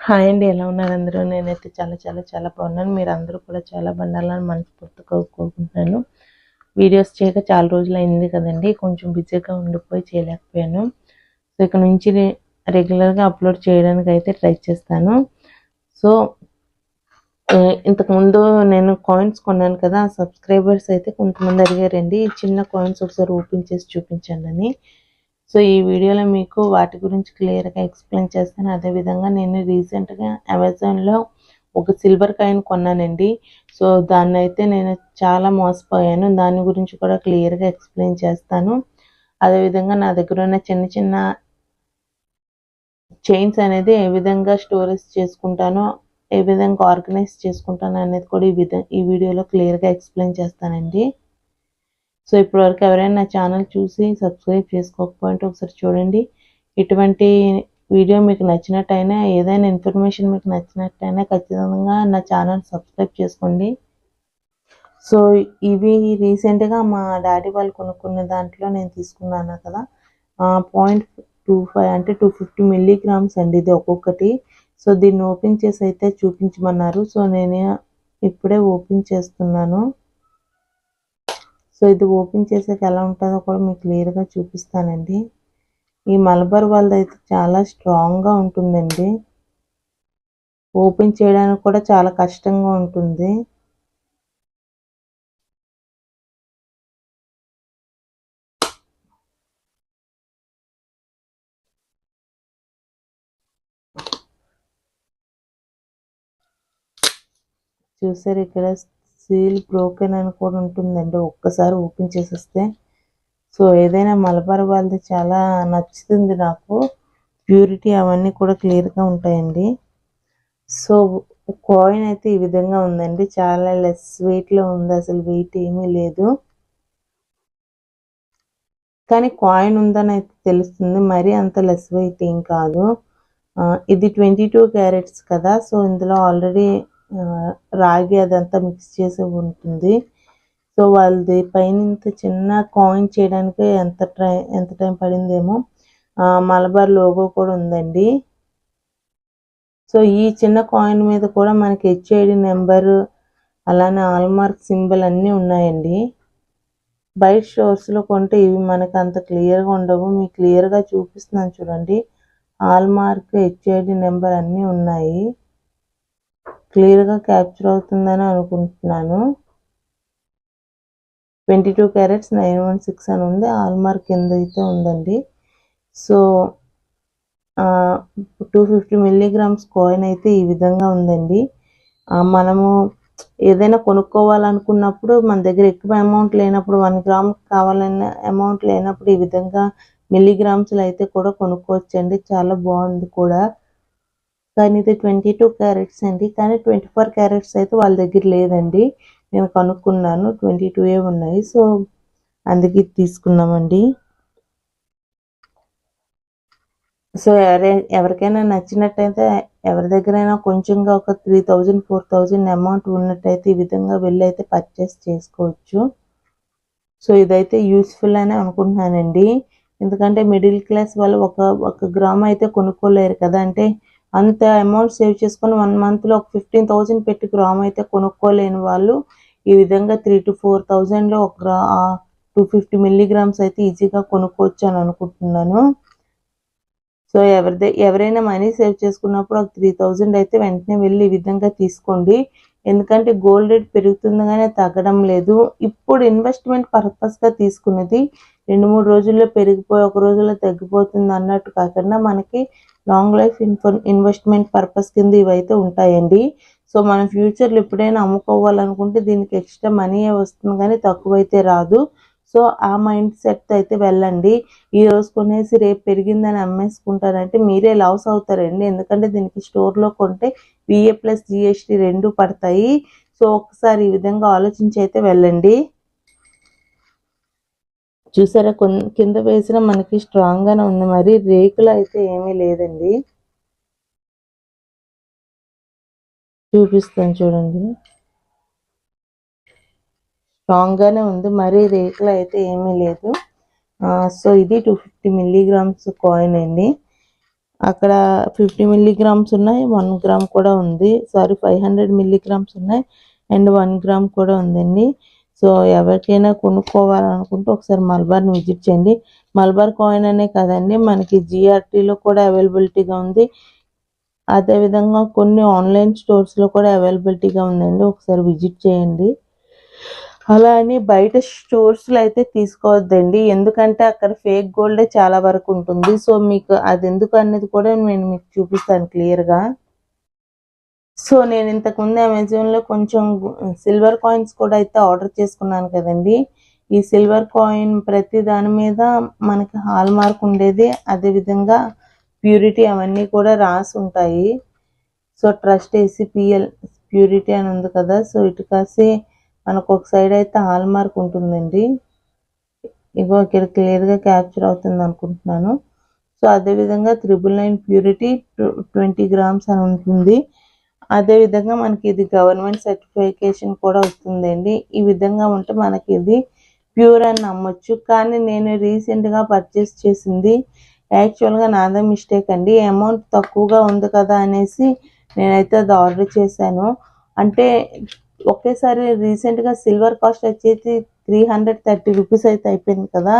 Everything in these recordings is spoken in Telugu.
హాయ్ అండి, ఎలా ఉన్నారు అందరూ? నేనైతే చాలా చాలా చాలా బాగున్నాను. మీరు అందరూ కూడా చాలా బాగుండాలని మనస్ఫూర్తిగా కోరుకుంటున్నాను. వీడియోస్ చేయక చాలా రోజులు అయింది కదండి, కొంచెం బిజీగా ఉండిపోయి చేయలేకపోయాను. సో ఇక నుంచి రెగ్యులర్గా అప్లోడ్ చేయడానికి అయితే ట్రై చేస్తాను. సో ఇంతకుముందు నేను కాయిన్స్ కొన్నాను కదా, సబ్స్క్రైబర్స్ అయితే కొంతమంది అడిగారండి చిన్న కాయిన్స్ ఒకసారి ఓపెన్ చేసి చూపించండి అని. సో ఈ వీడియోలో మీకు వాటి గురించి క్లియర్గా ఎక్స్ప్లెయిన్ చేస్తాను. అదేవిధంగా నేను రీసెంట్గా అమెజాన్లో ఒక సిల్వర్ కాయిన్ కొన్నానండి. సో దాన్ని అయితే నేను చాలా మోసపోయాను. దాని గురించి కూడా క్లియర్గా ఎక్స్ప్లెయిన్ చేస్తాను. అదేవిధంగా నా దగ్గర ఉన్న చిన్న చిన్న చైన్స్ అనేది ఏ విధంగా స్టోరేజ్ చేసుకుంటానో, ఏ విధంగా ఆర్గనైజ్ చేసుకుంటాను అనేది కూడా ఈ వీడియోలో క్లియర్గా ఎక్స్ప్లెయిన్ చేస్తానండి. సో ఇప్పటివరకు ఎవరైనా నా ఛానల్ చూసి సబ్స్క్రైబ్ చేసుకోకపోతే ఒకసారి చూడండి. ఇటువంటి వీడియో మీకు నచ్చినట్టయినా, ఏదైనా ఇన్ఫర్మేషన్ మీకు నచ్చినట్టయినా ఖచ్చితంగా నా ఛానల్ సబ్స్క్రైబ్ చేసుకోండి. సో ఇవి రీసెంట్గా మా డాడీ వాళ్ళు కొనుక్కున్న దాంట్లో నేను తీసుకున్నాను కదా, 0.25 అంటే 250 మిల్లీగ్రామ్స్ అండి ఇది ఒక్కొక్కటి. సో దీన్ని ఓపెన్ చేసి అయితే చూపించమన్నారు. సో నేను ఇప్పుడే ఓపెన్ చేస్తున్నాను. సో ఇది ఓపెన్ చేసాక ఎలా ఉంటుందో కూడా మీకు క్లియర్గా చూపిస్తానండి. ఈ మలబార్ వాళ్ళది అయితే చాలా స్ట్రాంగ్గా ఉంటుందండి. ఓపెన్ చేయడానికి కూడా చాలా కష్టంగా ఉంటుంది. చూసారు, ఇక్కడ సీల్ బ్రోకెన్ అని కూడా ఉంటుందండి ఒక్కసారి ఓపెన్ చేసేస్తే. సో ఏదైనా మలబార్ వాళ్ళది చాలా నచ్చుతుంది నాకు. ప్యూరిటీ అవన్నీ కూడా క్లియర్గా ఉంటాయండి. సో కాయిన్ అయితే ఈ విధంగా ఉందండి. చాలా లెస్ వెయిట్లో ఉంది, అసలు వెయిట్ ఏమీ లేదు. కానీ కాయిన్ ఉందని అయితే తెలుస్తుంది, మరీ అంత లెస్ వెయిట్ ఏం కాదు. ఇది 22 క్యారెట్స్ కదా. సో ఇందులో ఆల్రెడీ రాగి అదంతా మిక్స్ చేసి ఉంటుంది. సో వాళ్ళది పైన ఇంత చిన్న కాయిన్ చేయడానికి ఎంత టైం పడిందేమో. మలబార్ లోగో కూడా ఉందండి. సో ఈ చిన్న కాయిన్ మీద కూడా మనకి హెచ్ఐడి నెంబరు, అలానే హాల్మార్క్ సింబల్ అన్నీ ఉన్నాయండి. బయట స్టోర్స్లో కొంటే ఇవి మనకు అంత క్లియర్గా ఉండవు. మీకు క్లియర్గా చూపిస్తున్నాను చూడండి. హాల్మార్క్, హెచ్ఐడి నెంబర్ అన్నీ ఉన్నాయి. క్లియర్గా క్యాప్చర్ అవుతుందని అనుకుంటున్నాను. 22 క్యారెట్స్ 916 అని ఉంది. హాల్మార్క్ కింద అయితే ఉందండి. సో 250 మిల్లీగ్రామ్స్ కాయిన్ అయితే ఈ విధంగా ఉందండి. మనము ఏదైనా కొనుక్కోవాలనుకున్నప్పుడు మన దగ్గర ఎక్కువ అమౌంట్ లేనప్పుడు, 1 గ్రామ్ కావాలన్న అమౌంట్ లేనప్పుడు ఈ విధంగా మిల్లీగ్రామ్స్లో అయితే కూడా కొనుక్కోవచ్చండి. చాలా బాగుంది కూడా. కానీ ఇది 22 క్యారెట్స్ అండి. కానీ 24 క్యారెట్స్ అయితే వాళ్ళ దగ్గర లేదండి. నేను కనుక్కున్నాను, 22 ఉన్నాయి. సో అందుకే తీసుకున్నామండి. సో ఎవరికైనా నచ్చినట్టయితే, ఎవరి దగ్గరైనా కొంచెంగా ఒక 3000 4000 అమౌంట్ ఉన్నట్టయితే ఈ విధంగా వెళ్ళి అయితే పర్చేస్ చేసుకోవచ్చు. సో ఇదైతే యూస్ఫుల్ అని అనుకుంటున్నానండి. ఎందుకంటే మిడిల్ క్లాస్ వాళ్ళు ఒక గ్రామ్ అయితే కొనుక్కోలేరు కదా. అంటే అంత అమౌంట్ సేవ్ చేసుకొని 1 మంత్లో ఒక 15,000 పెట్టి గ్రామ్ అయితే కొనుక్కోలేని వాళ్ళు ఈ విధంగా 3 to 4,000లో 250 మిల్లీగ్రామ్స్ అయితే ఈజీగా కొనుక్కోవచ్చు అని అనుకుంటున్నాను. సో ఎవరైనా మనీ సేవ్ చేసుకున్నప్పుడు ఒక 3000 అయితే వెంటనే వెళ్ళి ఈ విధంగా తీసుకోండి. ఎందుకంటే గోల్డ్ రేట్ పెరుగుతుంది కానీ తగ్గడం లేదు. ఇప్పుడు ఇన్వెస్ట్మెంట్ పర్పస్గా తీసుకున్నది 2-3 రోజుల్లో పెరిగిపోయి ఒక రోజుల్లో తగ్గిపోతుంది అన్నట్టు కాకుండా మనకి లాంగ్ లైఫ్ ఇన్వెస్ట్మెంట్ పర్పస్ కింద ఇవైతే ఉంటాయండి. సో మనం ఫ్యూచర్లో ఎప్పుడైనా అమ్ముకోవాలనుకుంటే దీనికి ఎక్స్ట్రా మనీ వస్తుంది కానీ తక్కువైతే రాదు. సో ఆ మైండ్ సెట్ అయితే వెళ్ళండి. ఈ రోజు కొనేసి రేపు పెరిగిందని అమ్మేసుకుంటారంటే మీరే లాస్ అవుతారండి. ఎందుకంటే దీనికి స్టోర్లో కొంటే విఏ ప్లస్ జిఎస్టీ 2 పడతాయి. సో ఒకసారి ఈ విధంగా ఆలోచించి అయితే వెళ్ళండి. చూసారా, కింద వేసిన మనకి స్ట్రాంగ్గానే ఉంది, మరి రేకులు అయితే ఏమీ లేదండి. చూపిస్తాను చూడండి, స్ట్రాంగ్గానే ఉంది, మరి రేకులు అయితే ఏమీ లేదు. సో ఇది 250 మిల్లీగ్రామ్స్ కాయిన్ అండి. అక్కడ 50 మిల్లీగ్రామ్స్ ఉన్నాయి, 1 గ్రామ్ కూడా ఉంది. సారీ 500 మిల్లీగ్రామ్స్ ఉన్నాయి అండ్ 1 గ్రామ్ కూడా ఉందండి. సో ఎవరికైనా కొనుక్కోవాలనుకుంటే ఒకసారి మలబార్ని విజిట్ చేయండి. మలబార్ కాయిన్ అనే కదండి, మనకి జిఆర్టీలో కూడా అవైలబిలిటీగా ఉంది. అదేవిధంగా కొన్ని ఆన్లైన్ స్టోర్స్లో కూడా అవైలబిలిటీగా ఉందండి, ఒకసారి విజిట్ చేయండి. అలా అని బయట స్టోర్స్లో అయితే తీసుకోవద్దండి, ఎందుకంటే అక్కడ ఫేక్ గోల్డే చాలా వరకు ఉంటుంది. సో మీకు అది ఎందుకు అనేది కూడా నేను మీకు చూపిస్తాను క్లియర్గా. సో నేను ఇంతకుముందు అమెజాన్లో కొంచెం సిల్వర్ కాయిన్స్ కూడా అయితే ఆర్డర్ చేసుకున్నాను కదండి. ఈ సిల్వర్ కాయిన్ ప్రతి దాని మీద మనకి హాల్ మార్క్ ఉండేది, అదేవిధంగా ప్యూరిటీ అవన్నీ కూడా రాసి ఉంటాయి. సో ట్రస్ట్ ఏసీపీఎల్ ప్యూరిటీ అని ఉంది కదా, సో ఇటు కాసి మనకు ఒక సైడ్ అయితే హాల్ మార్క్ ఉంటుందండి. ఇగో ఇక్కడ క్లియర్గా క్యాప్చర్ అవుతుంది అనుకుంటున్నాను. సో అదేవిధంగా 999 ప్యూరిటీ 20 గ్రామ్స్ అని ఉంటుంది. అదేవిధంగా మనకి ఇది గవర్నమెంట్ సర్టిఫికేషన్ కూడా వస్తుందండి. ఈ విధంగా ఉంటే మనకి ఇది ప్యూర్ అని నమ్మొచ్చు. కానీ నేను రీసెంట్గా పర్చేస్ చేసింది యాక్చువల్గా నాదే మిస్టేక్ అండి. అమౌంట్ తక్కువగా ఉంది కదా అనేసి నేనైతే అది ఆర్డర్ చేశాను. అంటే ఒకేసారి రీసెంట్గా సిల్వర్ కాస్ట్ వచ్చేసి 330 రూపీస్ అయితే అయిపోయింది కదా.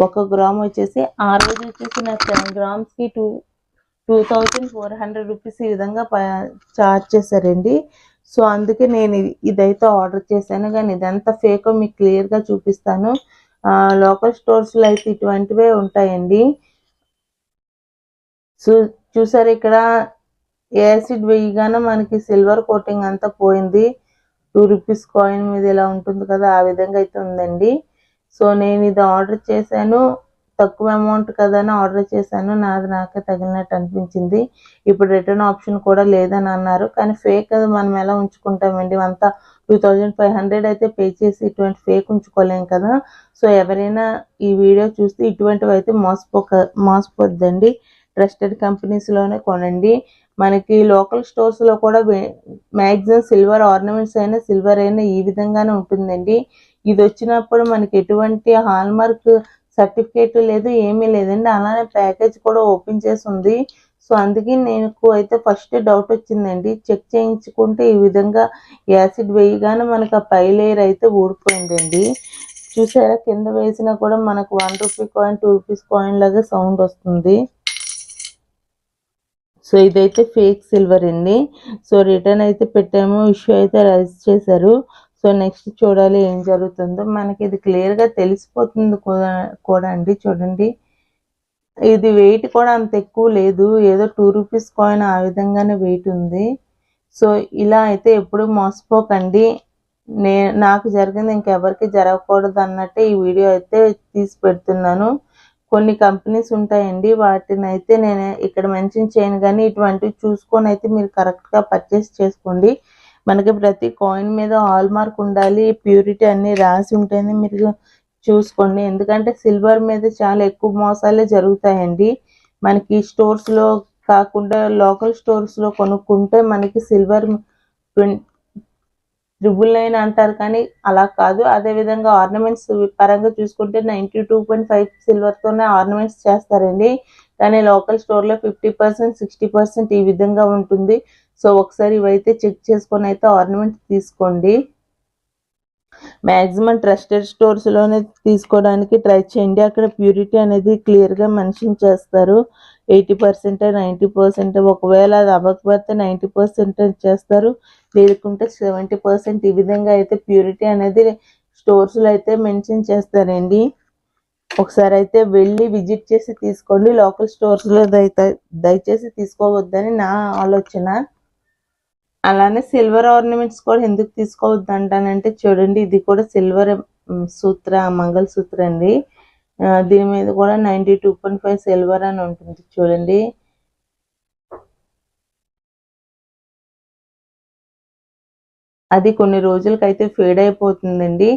1 గ్రామ్ వచ్చేసి ఆ రోజు వచ్చేసి నాకు 10 గ్రామ్స్కి 2400 రూపీస్ ఈ విధంగా చార్జ్ చేశారండి. సో అందుకే నేను ఇదైతే ఆర్డర్ చేశాను. కానీ ఇదంతా ఫేక్ మీకు క్లియర్గా చూపిస్తాను. లోకల్ స్టోర్స్లో అయితే ఇటువంటివే ఉంటాయండి. సో చూసారు ఇక్కడ యాసిడ్ వేయగానే మనకి సిల్వర్ కోటింగ్ అంతా పోయింది. 2 రూపీస్ కాయిన్ మీద ఇలా ఉంటుంది కదా, ఆ విధంగా అయితే ఉందండి. సో నేను ఇది ఆర్డర్ చేశాను, తక్కువ అమౌంట్ కదా అని ఆర్డర్ చేశాను. నాకే తగిలినట్టు అనిపించింది. ఇప్పుడు రిటర్న్ ఆప్షన్ కూడా లేదని అన్నారు. కానీ ఫేక్ అది మనం ఎలా ఉంచుకుంటామండి, అంతా 2500 అయితే పే చేసి ఇటువంటి ఫేక్ ఉంచుకోలేం కదా. సో ఎవరైనా ఈ వీడియో చూస్తే ఇటువంటివి అయితే మోసపోద్దండి. ట్రస్టెడ్ కంపెనీస్లోనే కొనండి. మనకి లోకల్ స్టోర్స్లో కూడా మ్యాక్సిమం సిల్వర్ ఆర్నమెంట్స్ అయినా సిల్వర్ అయినా ఈ విధంగానే ఉంటుందండి. ఇది వచ్చినప్పుడు మనకి ఎటువంటి హాల్ మార్క్ సర్టిఫికేట్ లేదు, ఏమీ లేదండి. అలానే ప్యాకేజ్ కూడా ఓపెన్ చేసి ఉంది. సో అందుకే నాకు అయితే ఫస్ట్ డౌట్ వచ్చిందండి. చెక్ చేయించుకుంటే ఈ విధంగా యాసిడ్ వేయగానే మనకు ఆ పై లేయర్ అయితే ఊడిపోయిందండి. చూసారా, కింద వేసినా కూడా మనకు 1 రూపీ కాయిన్ 2 రూపీస్ కాయిన్ లాగా సౌండ్ వస్తుంది. సో ఇదైతే ఫేక్ సిల్వర్ అండి. సో రిటర్న్ అయితే పెట్టాము, ఇష్యూ అయితే రైజ్ చేశారు. సో నెక్స్ట్ చూడాలి ఏం జరుగుతుందో. మనకి ఇది క్లియర్గా తెలిసిపోతుంది కూడా అండి. చూడండి, ఇది వెయిట్ కూడా అంత ఎక్కువ లేదు, ఏదో 2 రూపీస్ కాయిన్ ఆ విధంగానే వెయిట్ ఉంది. సో ఇలా అయితే ఎప్పుడు మోసపోకండి. నాకు జరిగింది ఇంకెవరికి జరగకూడదు అన్నట్టే ఈ వీడియో అయితే తీసి పెడుతున్నాను. కొన్ని కంపెనీస్ ఉంటాయండి, వాటిని అయితే నేను ఇక్కడ మెన్షన్ చేయను, కానీ ఇటువంటివి చూసుకొని అయితే మీరు కరెక్ట్గా పర్చేస్ చేసుకోండి. మనకి ప్రతి కాయిన్ మీద హాల్ మార్క్ ఉండాలి, ప్యూరిటీ అన్నీ రాసి ఉంటేనే మీరు చూసుకోండి. ఎందుకంటే సిల్వర్ మీద చాలా ఎక్కువ మోసాలే జరుగుతాయండి. మనకి స్టోర్స్లో కాకుండా లోకల్ స్టోర్స్లో కొనుక్కుంటే మనకి సిల్వర్ 999 అంటారు, కానీ అలా కాదు. అదేవిధంగా ఆర్నమెంట్స్ పరంగా చూసుకుంటే 92.5 సిల్వర్తోనే ఆర్నమెంట్స్ చేస్తారండి. కానీ లోకల్ స్టోర్లో 50%, 60% ఈ విధంగా ఉంటుంది. సో ఒకసారి ఇవైతే చెక్ చేసుకొని అయితే ఆర్నమెంట్స్ తీసుకోండి. మ్యాక్సిమం ట్రస్టెడ్ స్టోర్స్లోనే తీసుకోవడానికి ట్రై చేయండి. అక్కడ ప్యూరిటీ అనేది క్లియర్గా మెన్షన్ చేస్తారు. 80%, 90%, ఒకవేళ అది అవ్వకపోతే 90% చేస్తారు, లేకుంటే 70%. ఈ విధంగా అయితే ప్యూరిటీ అనేది స్టోర్స్లో అయితే మెన్షన్ చేస్తారండి. ఒకసారి అయితే వెళ్ళి విజిట్ చేసి తీసుకోండి. లోకల్ స్టోర్స్లో దయచేసి తీసుకోవద్దని నా ఆలోచన. అలానే సిల్వర్ ఆర్నమెంట్స్ కూడా ఎందుకు తీసుకోవద్దు అంటానంటే, చూడండి ఇది కూడా సిల్వర్ మంగళసూత్ర అండి. దీని మీద కూడా 92.5 సిల్వర్ అని ఉంటుంది చూడండి. అది కొన్ని రోజులకైతే ఫేడ్ అయిపోతుందండి.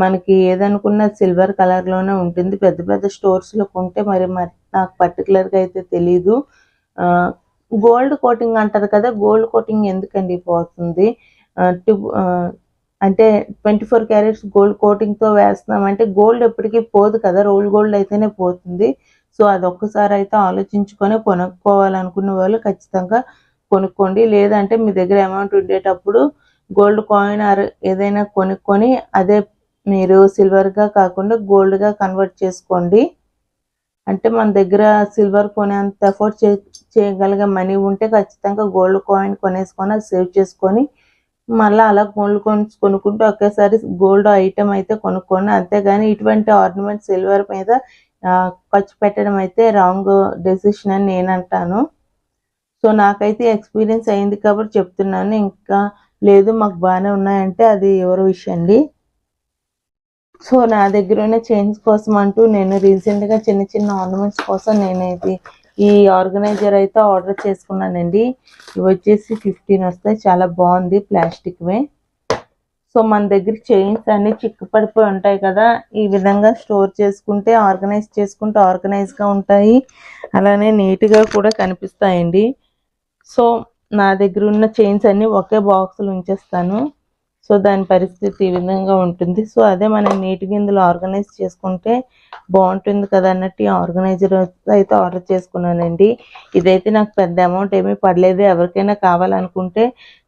మనకి ఏదనుకున్న సిల్వర్ కలర్లోనే ఉంటుంది. పెద్ద పెద్ద స్టోర్స్లో కొంటే మరి నాకు పర్టికులర్గా అయితే తెలీదు. గోల్డ్ కోటింగ్ అంటారు కదా, గోల్డ్ కోటింగ్ ఎందుకండి పోతుంది అంటే 24 క్యారెట్స్ గోల్డ్ కోటింగ్తో వేస్తున్నామంటే గోల్డ్ ఎప్పటికీ పోదు కదా, రోల్ గోల్డ్ అయితేనే పోతుంది. సో అదొక్కసారి అయితే ఆలోచించుకొని కొనుక్కోవాలనుకున్న వాళ్ళు ఖచ్చితంగా కొనుక్కోండి. లేదంటే మీ దగ్గర అమౌంట్ ఉండేటప్పుడు గోల్డ్ కాయిన్ ఆర్ ఏదైనా కొనుక్కొని అదే మీరు సిల్వర్గా కాకుండా గోల్డ్గా కన్వర్ట్ చేసుకోండి. అంటే మన దగ్గర సిల్వర్ కొనేంత ఎఫోర్డ్ చేయగలిగే మనీ ఉంటే ఖచ్చితంగా గోల్డ్ కాయిన్ కొనేసుకొని అది సేవ్ చేసుకొని మళ్ళీ అలా గోల్డ్ కాయిన్స్ కొనుక్కుంటూ ఒకేసారి గోల్డ్ ఐటమ్ అయితే కొనుక్కోండి. అంతేగాని ఇటువంటి ఆర్నమెంట్ సిల్వర్ మీద ఖర్చు పెట్టడం అయితే రాంగ్ డెసిషన్ అని నేను అంటాను. సో నాకైతే ఎక్స్పీరియన్స్ అయింది కాబట్టి చెప్తున్నాను. ఇంకా లేదు మాకు బాగానే ఉన్నాయంటే అది ఎవరి విషయం అండి. సో నా దగ్గర ఉన్న చైన్స్ కోసం అంటూ నేను రీసెంట్గా చిన్న చిన్న ఆర్నమెంట్స్ కోసం నేనైతే ఈ ఆర్గనైజర్ అయితే ఆర్డర్ చేసుకున్నానండి. ఇవి వచ్చేసి 15 వస్తాయి. చాలా బాగుంది, ప్లాస్టిక్వే. సో మన దగ్గర చైన్స్ అన్ని చిక్కు పడిపోయి ఉంటాయి కదా, ఈ విధంగా స్టోర్ చేసుకుంటే ఆర్గనైజ్ చేసుకుంటే ఆర్గనైజ్గా ఉంటాయి, అలానే నీట్గా కూడా కనిపిస్తాయండి. సో నా దగ్గర ఉన్న చైన్స్ అన్ని ఒకే బాక్స్లో ఉంచేస్తాను. సో దాని పరిస్థితి ఈ విధంగా ఉంటుంది. సో అదే మనం నీట్గా ఇందులో ఆర్గనైజ్ చేసుకుంటే బాగుంటుంది కదా అన్నట్టు ఈ ఆర్గనైజర్ అయితే ఆర్డర్ చేసుకున్నానండి. ఇదైతే నాకు పెద్ద అమౌంట్ ఏమీ పడలేదు. ఎవరికైనా కావాలనుకుంటే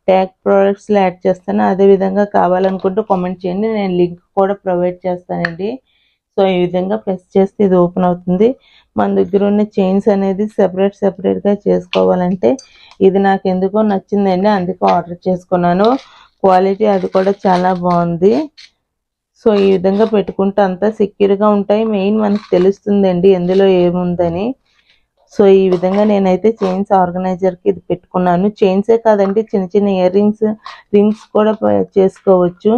ట్యాగ్ ప్రోడక్ట్స్లో యాడ్ చేస్తాను. అదేవిధంగా కావాలనుకుంటే కామెంట్ చేయండి, నేను లింక్ కూడా ప్రొవైడ్ చేస్తానండి. సో ఈ విధంగా ప్రెస్ చేస్తే ఇది ఓపెన్ అవుతుంది. మన దగ్గర ఉన్న చైన్స్ అనేది సెపరేట్గా చేసుకోవాలంటే ఇది నాకు ఎందుకో నచ్చిందండి, అందుకే ఆర్డర్ చేసుకున్నాను. క్వాలిటీ అది కూడా చాలా బాగుంది. సో ఈ విధంగా పెట్టుకుంటే అంతా సెక్యూర్గా ఉంటాయి. మెయిన్ మనకు తెలుస్తుందండి ఎందులో ఏముందని. సో ఈ విధంగా నేనైతే చైన్స్ ఆర్గనైజర్కి ఇది పెట్టుకున్నాను. చైన్సే కాదండి, చిన్న చిన్న ఇయర్ రింగ్స్ కూడా చేసుకోవచ్చు.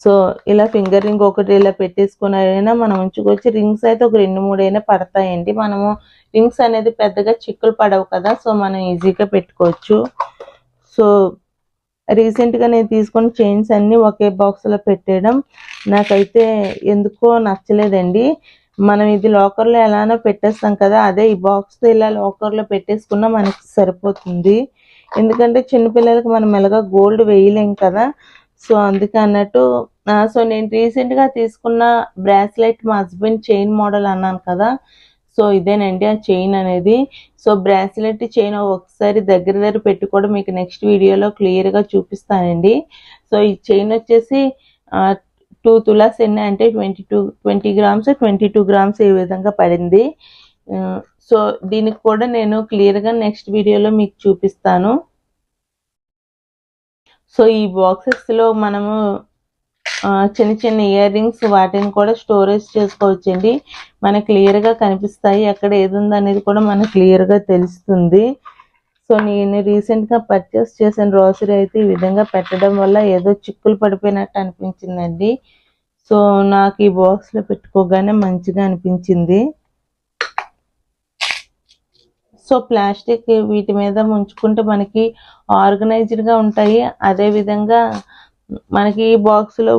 సో ఇలా ఫింగర్ రింగ్ ఒకటి ఇలా పెట్టేసుకున్నైనా మనం ఉంచుకోవచ్చు. రింగ్స్ అయితే ఒక 2-3 అయినా పడతాయండి. మనము రింగ్స్ అనేది పెద్దగా చిక్కులు పడవు కదా, సో మనం ఈజీగా పెట్టుకోవచ్చు. సో రీసెంట్గా నేను తీసుకున్న చైన్స్ అన్నీ ఒకే బాక్స్లో పెట్టేయడం నాకైతే ఎందుకో నచ్చలేదండి. మనం ఇది లాకర్లో ఎలానో పెట్టేస్తాం కదా, అదే ఈ బాక్స్తో ఇలా లాకర్లో పెట్టేసుకున్నా మనకి సరిపోతుంది. ఎందుకంటే చిన్నపిల్లలకి మనం ఎలాగా గోల్డ్ వేయలేం కదా, సో అందుకే అన్నట్టు. సో నేను రీసెంట్గా తీసుకున్న బ్రాస్లెట్ మా హస్బెండ్ చైన్ మోడల్ అన్నాను కదా, సో ఇదేనండి ఆ చైన్ అనేది. సో బ్రాస్లెట్ చైన్ ఒకసారి దగ్గర పెట్టి కూడా మీకు నెక్స్ట్ వీడియోలో క్లియర్గా చూపిస్తానండి. సో ఈ చైన్ వచ్చేసి 2 తులాస్ ఎన్ని అంటే 20 గ్రామ్స్ 22 గ్రామ్స్ ఈ విధంగా పడింది. సో దీనికి కూడా నేను క్లియర్గా నెక్స్ట్ వీడియోలో మీకు చూపిస్తాను. సో ఈ బాక్సెస్లో మనము చిన్న చిన్న ఇయర్ రింగ్స్ వాటిని కూడా స్టోరేజ్ చేసుకోవచ్చండి. మనకు క్లియర్గా కనిపిస్తాయి, ఎక్కడ ఏది ఉందనేది కూడా మనకు క్లియర్గా తెలుస్తుంది. సో నేను రీసెంట్గా పర్చేస్ చేసిన గ్రోసరీ అయితే ఈ విధంగా పెట్టడం వల్ల ఏదో చిక్కులు పడిపోయినట్టు అనిపించిందండి. సో నాకు ఈ బాక్స్లో పెట్టుకోగానే మంచిగా అనిపించింది. సో ప్లాస్టిక్ వీటి మీద ఉంచుకుంటే మనకి ఆర్గనైజ్డ్గా ఉంటాయి. అదేవిధంగా మనకి ఈ బాక్స్లో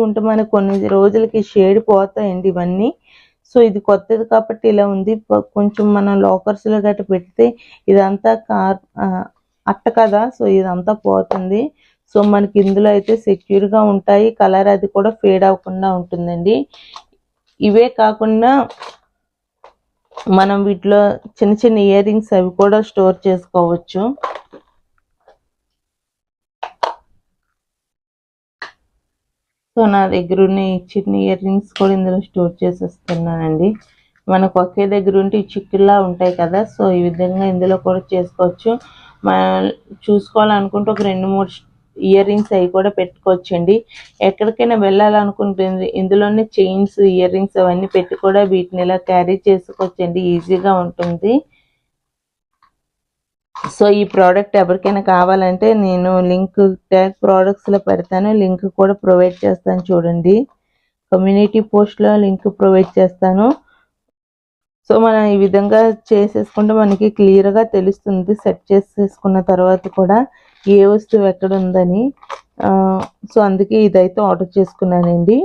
ఉంటే మనకు కొన్ని రోజులకి షేడ్ పోతాయండి ఇవన్నీ. సో ఇది కొత్తది కాబట్టి ఇలా ఉంది. కొంచెం మనం లాకర్స్లో గట్రా పెడితే ఇదంతా అట్ట కదా, సో ఇదంతా పోతుంది. సో మనకి ఇందులో అయితే సెక్యూర్గా ఉంటాయి, కలర్ అది కూడా ఫేడ్ అవ్వకుండా ఉంటుందండి. ఇవే కాకుండా మనం వీటిలో చిన్న చిన్న ఇయర్ రింగ్స్ అవి కూడా స్టోర్ చేసుకోవచ్చు. సో నా దగ్గర ఉన్న ఈ చిన్న ఇయర్ రింగ్స్ కూడా ఇందులో స్టోర్ చేసేస్తున్నానండి. మనకు ఒకే దగ్గర ఉంటే చిక్కుల్లా ఉంటాయి కదా, సో ఈ విధంగా ఇందులో కూడా చేసుకోవచ్చు. చూసుకోవాలనుకుంటే ఒక 2-3 ఇయర్ రింగ్స్ అవి కూడా పెట్టుకోవచ్చండి. ఎక్కడికైనా వెళ్ళాలనుకుంటుంది ఇందులోనే చైన్స్ ఇయర్ రింగ్స్ అవన్నీ పెట్టి కూడా వీటిని ఇలా క్యారీ చేసుకోవచ్చండి, ఈజీగా ఉంటుంది. సో ఈ ప్రోడక్ట్ ఎవరికైనా కావాలంటే నేను లింక్ ట్యాగ్ ప్రోడక్ట్స్లో పెడతాను, లింక్ కూడా ప్రొవైడ్ చేస్తాను చూడండి. కమ్యూనిటీ పోస్ట్లో లింక్ ప్రొవైడ్ చేస్తాను. సో మనం ఈ విధంగా చేసేసుకుంటే మనకి క్లియర్గా తెలుస్తుంది సెట్ చేసేసుకున్న తర్వాత కూడా ఏ వస్తువు ఎక్కడ ఉందని. సో అందుకే ఇదైతే ఆర్డర్ చేసుకున్నానండి.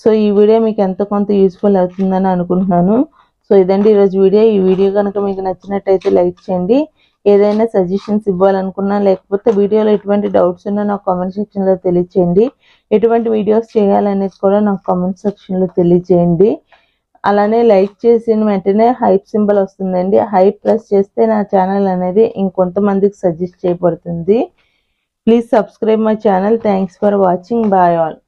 సో ఈ వీడియో మీకు ఎంతో కొంత యూస్ఫుల్ అవుతుందని అనుకుంటున్నాను. సో ఇదండి ఈరోజు వీడియో. ఈ వీడియో కనుక మీకు నచ్చినట్టయితే లైక్ చేయండి, ఏదైనా సజెషన్స్ ఇవ్వాలనుకున్నా లేకపోతే వీడియోలో ఎటువంటి డౌట్స్ ఉన్నా నాకు కామెంట్ సెక్షన్లో తెలియచేయండి. ఎటువంటి వీడియోస్ చేయాలనేది కూడా నాకు కామెంట్ సెక్షన్లో తెలియచేయండి. అలానే లైక్ చేసిన వెంటనే హైప్ సింబల్ వస్తుందండి. హైప్ ప్రెస్ చేస్తే నా ఛానల్ అనేది ఇంకొంతమందికి సజెస్ట్ చేయబడుతుంది. Please subscribe my channel. Thanks for watching. Bye all.